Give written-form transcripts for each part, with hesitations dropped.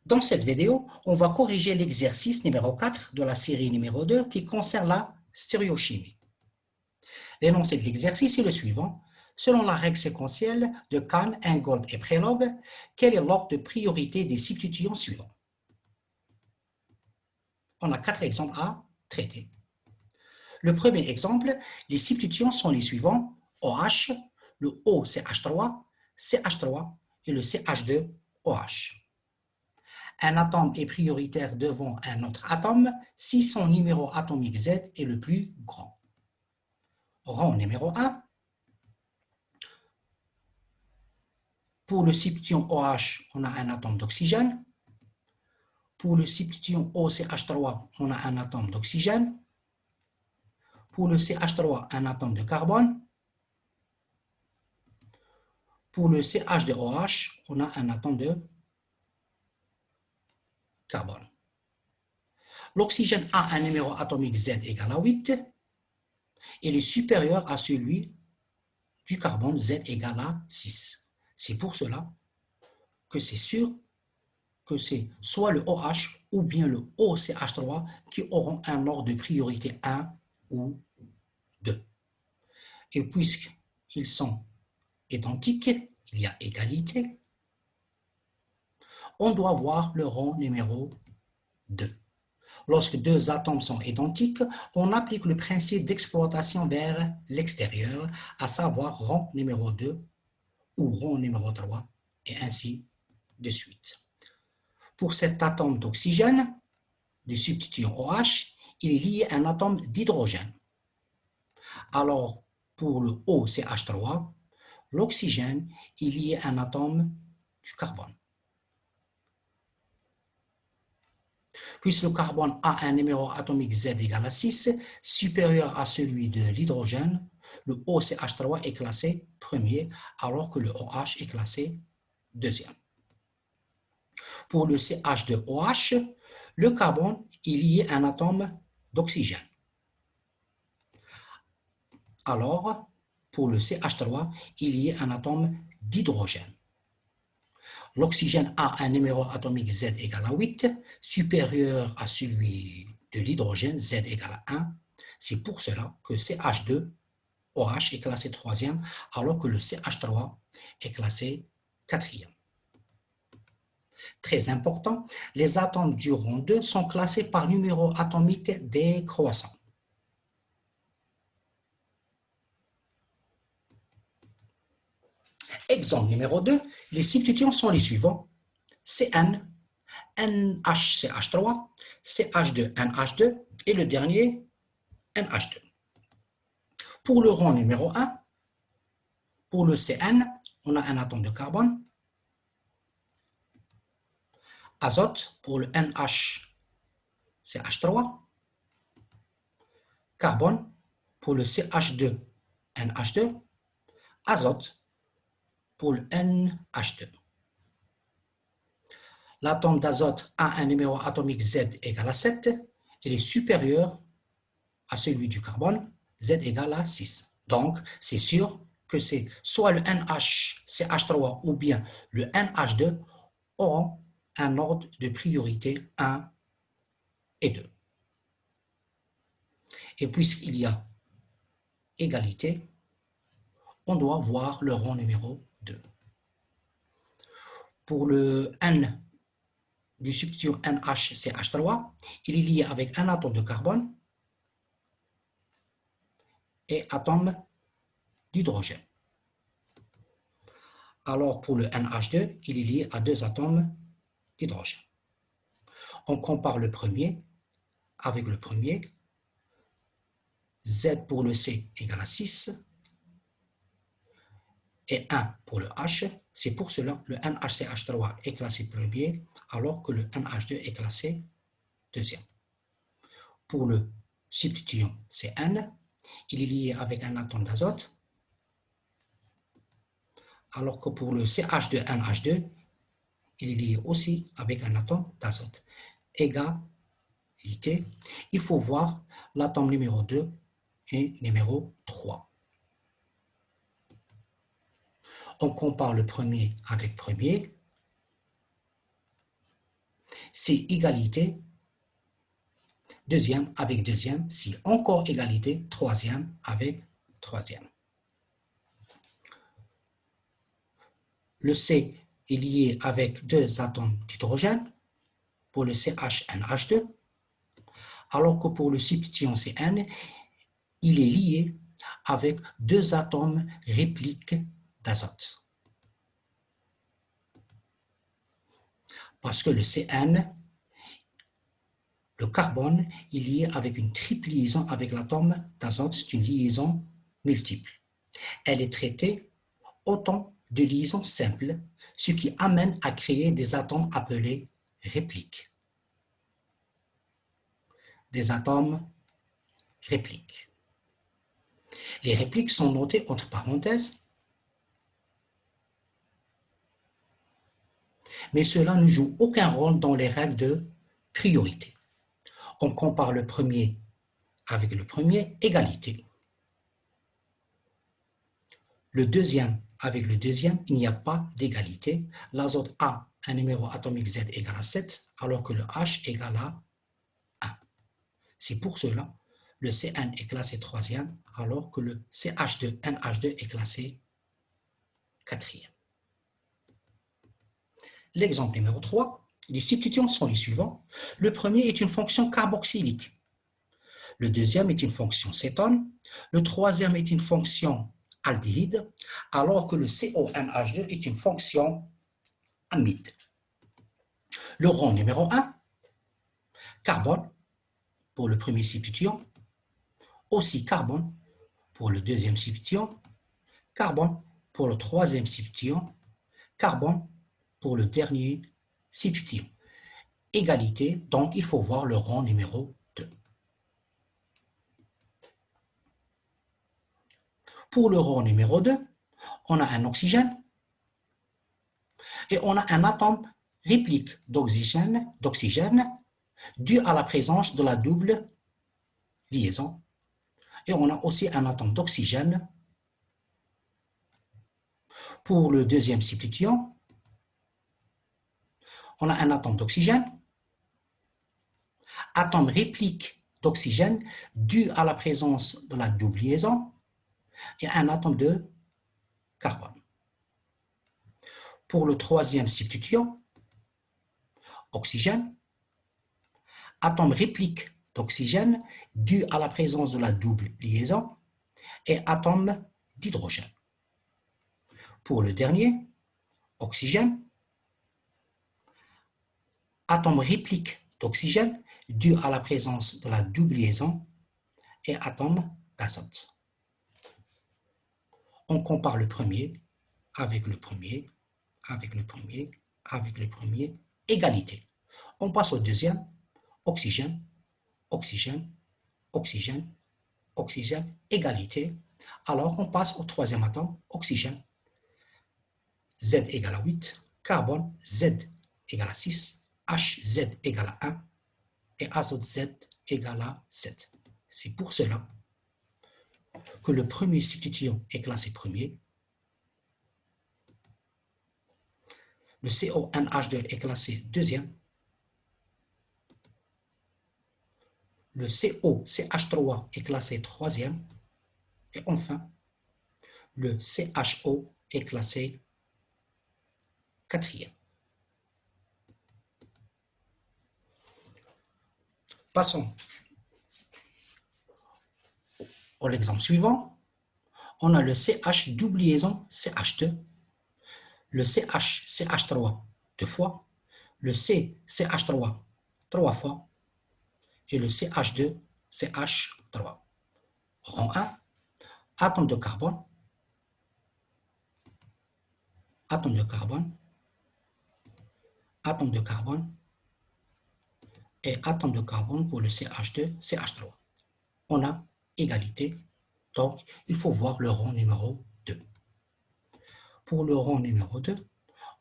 Dans cette vidéo, on va corriger l'exercice numéro 4 de la série numéro 2 qui concerne la stéréochimie. L'énoncé de l'exercice est le suivant. Selon la règle séquentielle de Kahn, Ingold et Prelog, quel est l'ordre de priorité des substituants suivants? On a 4 exemples à traiter. Le premier exemple, les substituants sont les suivants. OH, le O c'est H3, CH3 et le CH2OH. Un atome est prioritaire devant un autre atome si son numéro atomique Z est le plus grand. Rang numéro 1. Pour le substituant OH, on a un atome d'oxygène. Pour le substituant OCH3, on a un atome d'oxygène. Pour le CH3, un atome de carbone. Pour le CH2OH, on a un atome de carbone. L'oxygène a un numéro atomique Z égale à 8. Il est supérieur à celui du carbone Z égale à 6. C'est pour cela que c'est sûr que c'est soit le OH ou bien le OCH3 qui auront un ordre de priorité 1 ou 2. Et puisqu'ils sont identiques, il y a égalité, on doit voir le rang numéro 2. Lorsque deux atomes sont identiques, on applique le principe d'exploitation vers l'extérieur, à savoir rang numéro 2 ou rang numéro 3, et ainsi de suite. Pour cet atome d'oxygène, du substituant OH, il est lié à un atome d'hydrogène. Alors, pour le OCH3, l'oxygène est lié à un atome du carbone. Puisque le carbone a un numéro atomique Z égale à 6, supérieur à celui de l'hydrogène, le OCH3 est classé premier, alors que le OH est classé deuxième. Pour le CH2OH, le carbone est lié à un atome d'oxygène. Alors, pour le CH3, il y a un atome d'hydrogène. L'oxygène a un numéro atomique Z égale à 8, supérieur à celui de l'hydrogène, Z égale à 1. C'est pour cela que CH2OH est classé troisième, alors que le CH3 est classé quatrième. Très important, les atomes du rang 2 sont classés par numéro atomique décroissant. Exemple numéro 2, les substituants sont les suivants. CN, NHCH3, CH2NH2 et le dernier NH2. Pour le rang numéro 1, pour le CN, on a un atome de carbone. Azote pour le NHCH3. Carbone pour le CH2NH2. Azote pour le NH2. L'atome d'azote a un numéro atomique Z égale à 7. Il est supérieur à celui du carbone, Z égale à 6. Donc, c'est sûr que c'est soit le NHCH3 ou bien le NH2 auront un ordre de priorité 1 et 2. Et puisqu'il y a égalité, on doit voir le rang numéro 2. Pour le N du substituant NHCH3, il est lié avec un atome de carbone et atome d'hydrogène. Alors pour le NH2, il est lié à deux atomes d'hydrogène. On compare le premier avec le premier. Z pour le C égale à 6 et 1 pour le H. C'est pour cela que le NHCH3 est classé premier alors que le NH2 est classé deuxième. Pour le substituant CN, il est lié avec un atome d'azote alors que pour le CH2NH2, il est lié aussi avec un atome d'azote. Égalité. Il faut voir l'atome numéro 2 et numéro 3. On compare le premier avec premier. c'est égalité, deuxième avec deuxième, si encore égalité, troisième avec troisième. Le C est lié avec deux atomes d'hydrogène pour le CHNH2, alors que pour le substituant CN, il est lié avec deux atomes répliques d'azote. Parce que le CN, le carbone, est lié avec une triple liaison avec l'atome d'azote, c'est une liaison multiple. Elle est traitée autant de liaisons simples, ce qui amène à créer des atomes appelés répliques. Des atomes répliques. Les répliques sont notées entre parenthèses, mais cela ne joue aucun rôle dans les règles de priorité. On compare le premier avec le premier, égalité. Le deuxième avec le deuxième, il n'y a pas d'égalité. L'azote a un numéro atomique Z égale à 7, alors que le H égale à 1. C'est pour cela le CN est classé troisième, alors que le CH2NH2 est classé quatrième. L'exemple numéro 3, les substituants sont les suivants. Le premier est une fonction carboxylique. Le deuxième est une fonction cétone. Le troisième est une fonction aldéhyde, alors que le CONH2 est une fonction amide. Le rang numéro 1, carbone pour le premier substituant, aussi carbone pour le deuxième substituant, carbone pour le troisième substituant, carbone pour le dernier substituant. Égalité, donc il faut voir le rang numéro 2. Pour le rang numéro 2, on a un oxygène et on a un atome réplique d'oxygène dû à la présence de la double liaison. Et on a aussi un atome d'oxygène. Pour le deuxième substituant, on a un atome d'oxygène, atome réplique d'oxygène dû à la présence de la double liaison et un atome de carbone. Pour le troisième substituant, oxygène, atome réplique d'oxygène dû à la présence de la double liaison et atome d'hydrogène. Pour le dernier, oxygène, atome réplique d'oxygène dû à la présence de la double liaison et atome d'azote. On compare le premier avec le premier, avec le premier, avec le premier, égalité. On passe au deuxième, oxygène, oxygène, oxygène, oxygène, égalité. Alors on passe au troisième atome, oxygène, Z égale à 8, carbone, Z égale à 6, HZ égale à 1 et azote Z égale à 7. C'est pour cela que le premier substituant est classé premier, le CONH2 est classé deuxième, le COCH3 est classé troisième, et enfin, le CHO est classé quatrième. Passons à l'exemple suivant. On a le CH double liaison CH2, le CH3 deux fois, le CH3 trois fois et le CH2 CH3. Rang 1, atome de carbone, atome de carbone, atome de carbone et atome de carbone pour le CH2 CH3. On a égalité, donc il faut voir le rang numéro 2. Pour le rang numéro 2,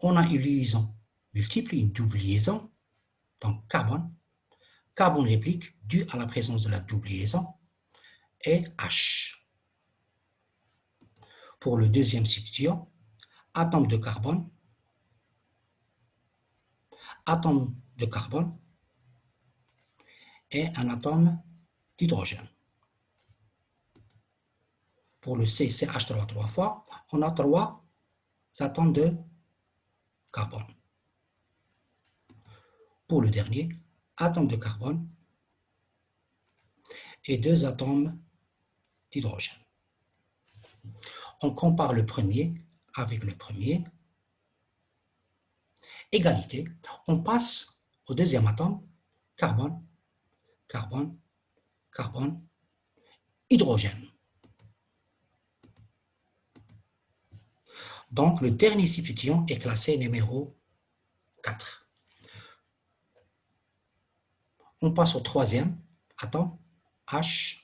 on a une liaison multiple, une double liaison, donc carbone, carbone réplique dû à la présence de la double liaison, et H. Pour le deuxième substituant, atome de carbone, atome de carbone et un atome d'hydrogène. Pour le CH3 trois fois, on a 3 atomes de carbone. Pour le dernier, atome de carbone et 2 atomes d'hydrogène. On compare le premier avec le premier. Égalité. On passe au deuxième atome, carbone, carbone, carbone, hydrogène. Donc, le dernier substituant est classé numéro 4. On passe au troisième atome, H,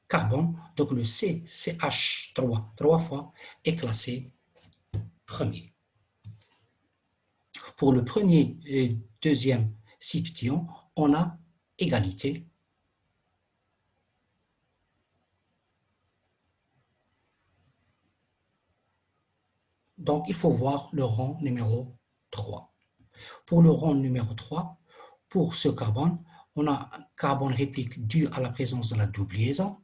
carbone. Donc, le CH3, 3 fois, est classé premier. Pour le premier et deuxième substituant, on a égalité. Donc, il faut voir le rang numéro 3. Pour le rang numéro 3, pour ce carbone, on a un carbone réplique dû à la présence de la double liaison.